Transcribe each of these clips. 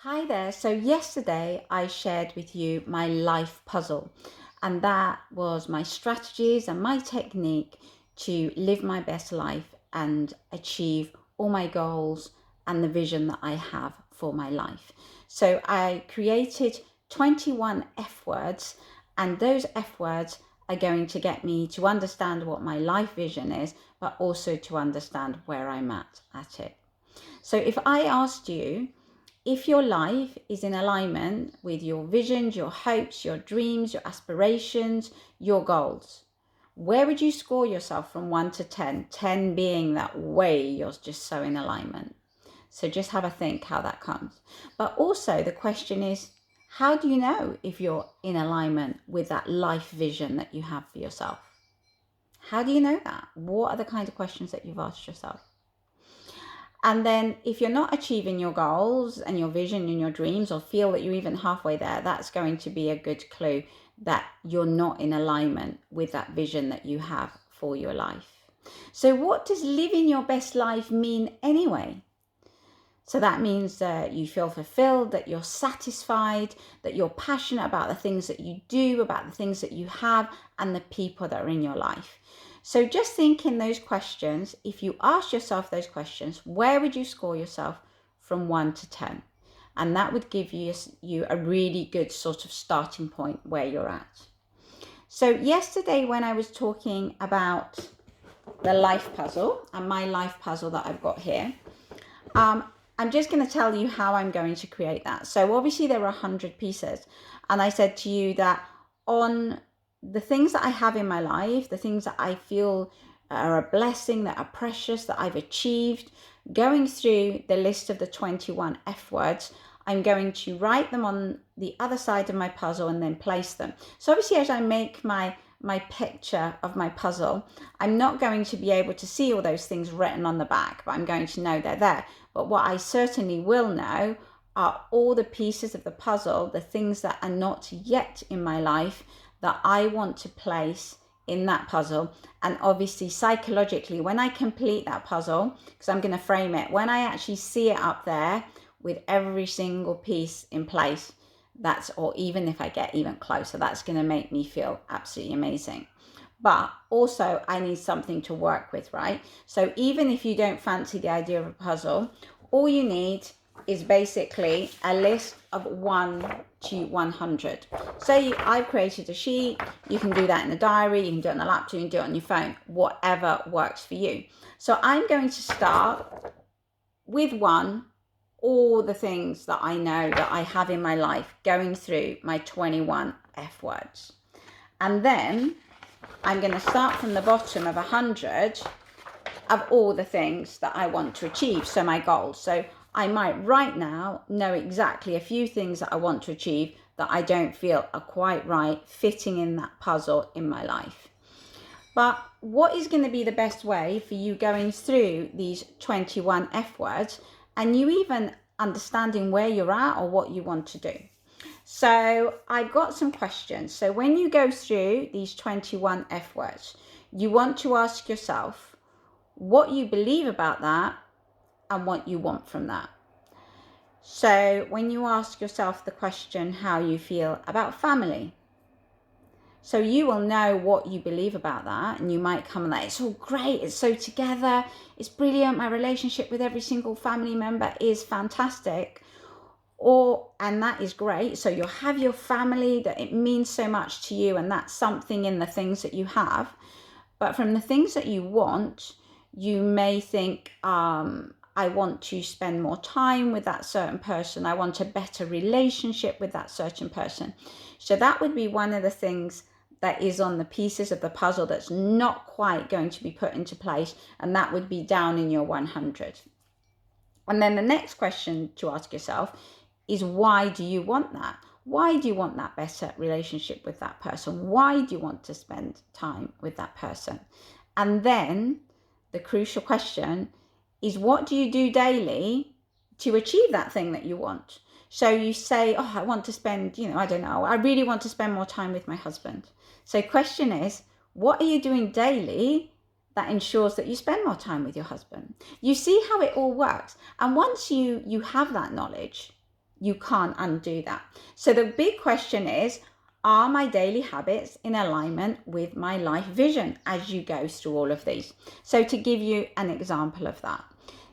Hi there. So, yesterday I shared with you my life puzzle, and that was my strategies and my technique to live my best life and achieve all my goals and the vision that I have for my life. So, I created 21 F words, and those F words are going to get me to understand what my life vision is, but also to understand where I'm at it. So, if I asked you, if your life is in alignment with your visions, your hopes, your dreams, your aspirations, your goals, where would you score yourself from 1 to 10? 10 being that way you're just so in alignment. So just have a think how that comes. But also, the question is, how do you know if you're in alignment with that life vision that you have for yourself? How do you know that? What are the kind of questions that you've asked yourself? And then if you're not achieving your goals and your vision and your dreams, or feel that you're even halfway there, that's going to be a good clue that you're not in alignment with that vision that you have for your life. So what does living your best life mean anyway? So that means that you feel fulfilled, that you're satisfied, that you're passionate about the things that you do, about the things that you have, and the people that are in your life. So just think in those questions, if you ask yourself those questions, where would you score yourself from 1 to 10? And that would give you a really good sort of starting point where you're at. So yesterday when I was talking about the life puzzle and my life puzzle that I've got here, I'm just going to tell you how I'm going to create that. So obviously there are 100 pieces. And I said to you that on the things that I have in my life, the things that I feel are a blessing, that are precious, that I've achieved, going through the list of the 21 F words, I'm going to write them on the other side of my puzzle and then place them. So obviously as I make my picture of my puzzle, I'm not going to be able to see all those things written on the back, but I'm going to know they're there. But what I certainly will know are all the pieces of the puzzle, the things that are not yet in my life that I want to place in that puzzle. And obviously psychologically, when I complete that puzzle, because I'm going to frame it, when I actually see it up there with every single piece in place, or even if I get even closer, that's going to make me feel absolutely amazing. But also I need something to work with, right? So even if you don't fancy the idea of a puzzle, all you need is basically a list of 1 to 100. So I've created a sheet. You can do that in a diary, you can do it on a laptop, you can do it on your phone, whatever works for you. So I'm going to start with 1, all the things that I know that I have in my life, going through my 21 F words. And then I'm going to start from the bottom of 100 of all the things that I want to achieve, so my goals. So I might right now know exactly a few things that I want to achieve that I don't feel are quite right fitting in that puzzle in my life. But what is going to be the best way for you going through these 21 F words and you even understanding where you're at or what you want to do? So I've got some questions. So when you go through these 21 F words, you want to ask yourself what you believe about that and what you want from that. So when you ask yourself the question, how you feel about family, so you will know what you believe about that, and you might come and like, it's all great, it's so together, it's brilliant, my relationship with every single family member is fantastic. And that is great. So you'll have your family, that it means so much to you, and that's something in the things that you have. But from the things that you want, you may think, I want to spend more time with that certain person. I want a better relationship with that certain person. So that would be one of the things that is on the pieces of the puzzle that's not quite going to be put into place. And that would be down in your 100. And then the next question to ask yourself is, why do you want that? Why do you want that better relationship with that person? Why do you want to spend time with that person? And then the crucial question is, what do you do daily to achieve that thing that you want? So you say, oh, I want to spend, I don't know, I really want to spend more time with my husband. So question is, what are you doing daily that ensures that you spend more time with your husband? You see how it all works. And once you have that knowledge, You can't undo that. So the big question is, are my daily habits in alignment with my life vision as you go through all of these? So to give you an example of that.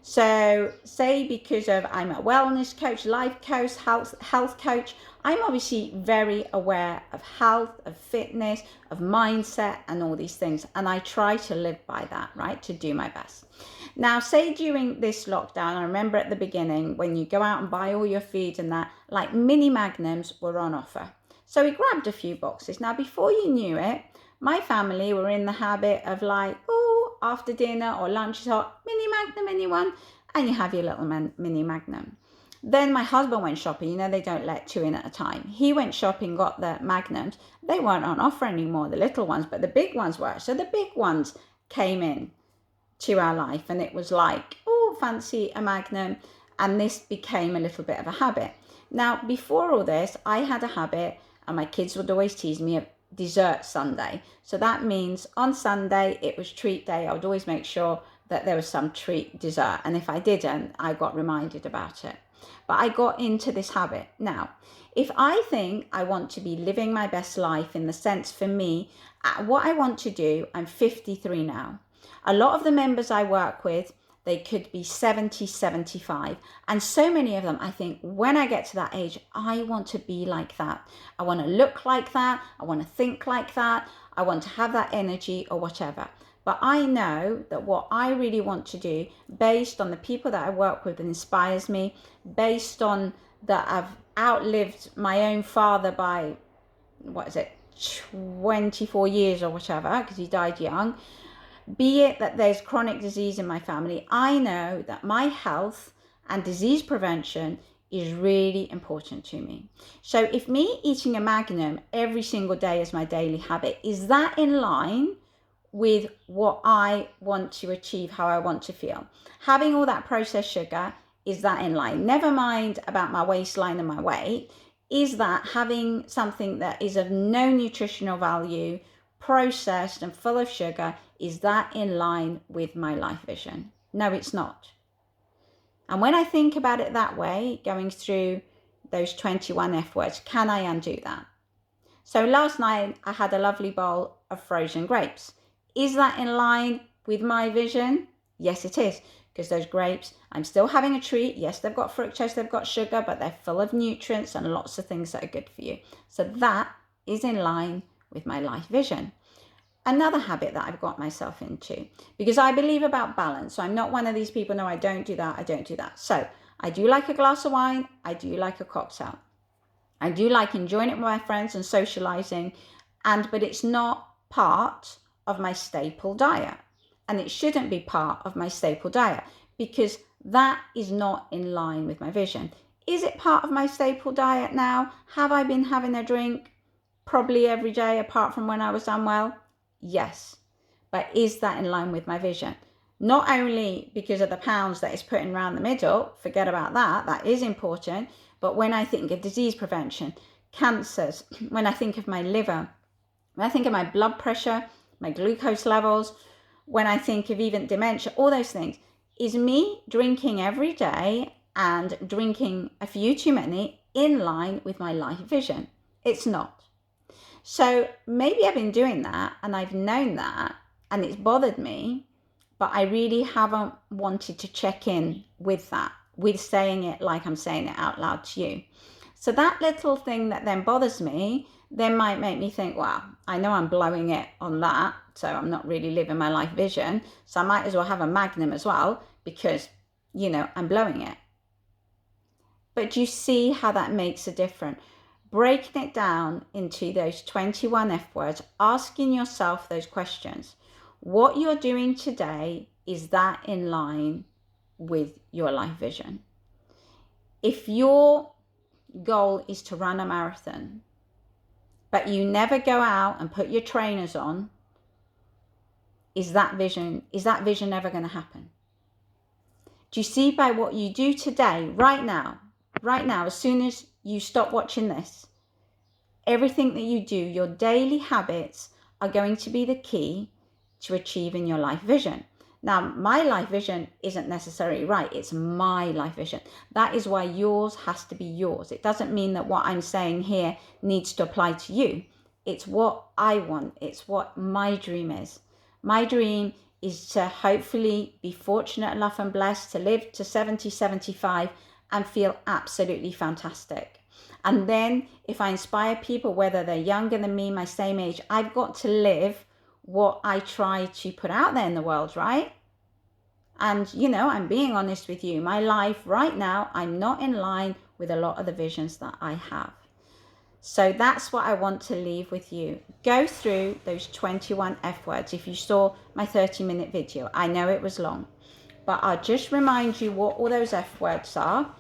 So say because of I'm a wellness coach, life coach, health coach, I'm obviously very aware of health, of fitness, of mindset and all these things. And I try to live by that, right? To do my best. Now, say during this lockdown, I remember at the beginning when you go out and buy all your food and that, like mini magnums were on offer. So we grabbed a few boxes. Now, before you knew it, my family were in the habit of like, oh, after dinner or lunch is hot, mini magnum, anyone? And you have your little mini magnum. Then my husband went shopping. You know, they don't let two in at a time. He went shopping, got the magnums. They weren't on offer anymore, the little ones, but the big ones were. So the big ones came in to our life, and it was like, oh, fancy a magnum. And this became a little bit of a habit. Now, before all this, I had a habit, and my kids would always tease me, of dessert Sunday. So that means on Sunday, it was treat day. I would always make sure that there was some treat dessert. And if I didn't, I got reminded about it. But I got into this habit. Now, if I think I want to be living my best life in the sense for me, what I want to do, I'm 53 now. A lot of the members I work with, they could be 70, 75. And so many of them, I think, when I get to that age, I want to be like that. I want to look like that. I want to think like that. I want to have that energy or whatever. But I know that what I really want to do, based on the people that I work with that inspires me, based on that I've outlived my own father by, 24 years or whatever, because he died young. Be it that there's chronic disease in my family, I know that my health and disease prevention is really important to me. So if me eating a magnum every single day is my daily habit, is that in line with what I want to achieve, how I want to feel? Having all that processed sugar, is that in line? Never mind about my waistline and my weight. Is that having something that is of no nutritional value, processed and full of sugar, is that in line with my life vision? No, it's not. And when I think about it that way, going through those 21 F words, can I undo that? So last night I had a lovely bowl of frozen grapes. Is that in line with my vision? Yes, it is. Because those grapes, I'm still having a treat. Yes, they've got fructose, they've got sugar, but they're full of nutrients and lots of things that are good for you. So that is in line with my life vision. Another habit that I've got myself into, because I believe about balance. So I'm not one of these people, no, I don't do that, I don't do that. So I do like a glass of wine, I do like a cocktail. I do like enjoying it with my friends and socializing, but it's not part of my staple diet. And it shouldn't be part of my staple diet because that is not in line with my vision. Is it part of my staple diet now? Have I been having a drink probably every day apart from when I was unwell? Yes. But is that in line with my vision? Not only because of the pounds that it's putting around the middle, forget about that, that is important. But when I think of disease prevention, cancers, when I think of my liver, when I think of my blood pressure, my glucose levels, when I think of even dementia, all those things, is me drinking every day and drinking a few too many in line with my life vision? It's not. So maybe I've been doing that and I've known that and it's bothered me, but I really haven't wanted to check in with that, with saying it like I'm saying it out loud to you. So that little thing that then bothers me then might make me think, well, I know I'm blowing it on that, so I'm not really living my life vision. So I might as well have a magnum as well because, I'm blowing it. But do you see how that makes a difference? Breaking it down into those 21 F words, asking yourself those questions. What you're doing today, is that in line with your life vision? If your goal is to run a marathon, but you never go out and put your trainers on, is that vision ever going to happen? Do you see by what you do today, right now, as soon as you stop watching this, everything that you do, your daily habits are going to be the key to achieving your life vision. Now, my life vision isn't necessarily right. It's my life vision. That is why yours has to be yours. It doesn't mean that what I'm saying here needs to apply to you. It's what I want. It's what my dream is. My dream is to hopefully be fortunate enough and blessed to live to 70, 75 and feel absolutely fantastic. And then if I inspire people, whether they're younger than me, my same age, I've got to live what I try to put out there in the world, right? And, you know, I'm being honest with you. My life right now, I'm not in line with a lot of the visions that I have. So that's what I want to leave with you. Go through those 21 F words. If you saw my 30-minute video, I know it was long, but I'll just remind you what all those F words are.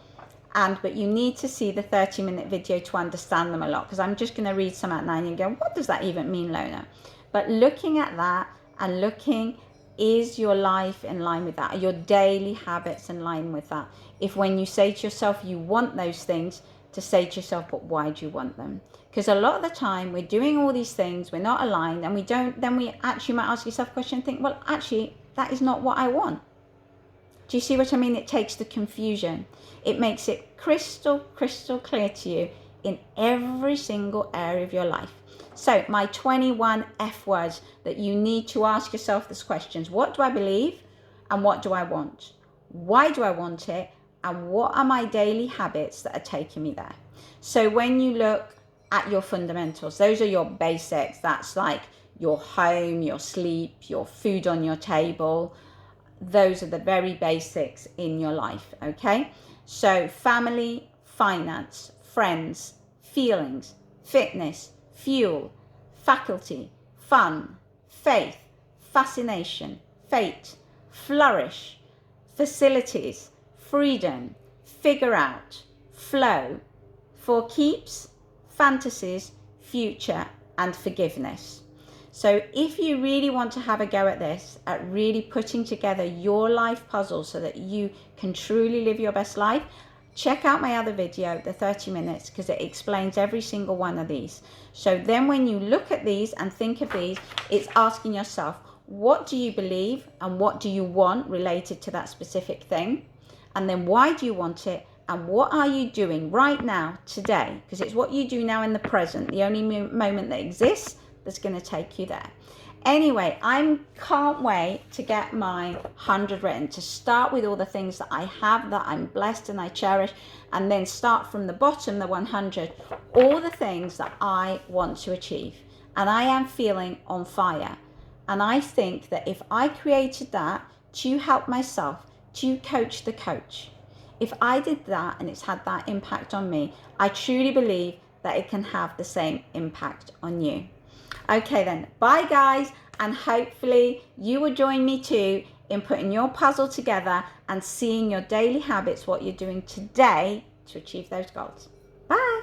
But you need to see the 30-minute video to understand them a lot, because I'm just going to read some at 9 and go, what does that even mean, Lona? But looking at that and looking, is your life in line with that? Are your daily habits in line with that? If when you say to yourself you want those things, to say to yourself, but why do you want them? Because a lot of the time we're doing all these things, we're not aligned, and then we actually might ask yourself a question and think, well, actually, that is not what I want. Do you see what I mean? It takes the confusion. It makes it crystal clear to you in every single area of your life. So my 21 F words that you need to ask yourself these questions. What do I believe? And what do I want? Why do I want it? And what are my daily habits that are taking me there? So when you look at your fundamentals, those are your basics. That's like your home, your sleep, your food on your table. Those are the very basics in your life, okay? So family, finance, friends, feelings, fitness, fuel, faculty, fun, faith, fascination, fate, flourish, facilities, freedom, figure out, flow, for keeps, fantasies, future, and forgiveness. So if you really want to have a go at this, at really putting together your life puzzle so that you can truly live your best life, check out my other video, the 30 minutes, because it explains every single one of these. So then when you look at these and think of these, it's asking yourself, what do you believe and what do you want related to that specific thing? And then why do you want it? And what are you doing right now, today? Because it's what you do now in the present, the only moment that exists that's going to take you there. Anyway, I can't wait to get my 100 written, to start with all the things that I have, that I'm blessed and I cherish, and then start from the bottom, the 100, all the things that I want to achieve. And I am feeling on fire. And I think that if I created that to help myself, to coach the coach, if I did that and it's had that impact on me, I truly believe that it can have the same impact on you. Okay then, bye guys, and hopefully you will join me too in putting your puzzle together and seeing your daily habits, what you're doing today to achieve those goals. Bye.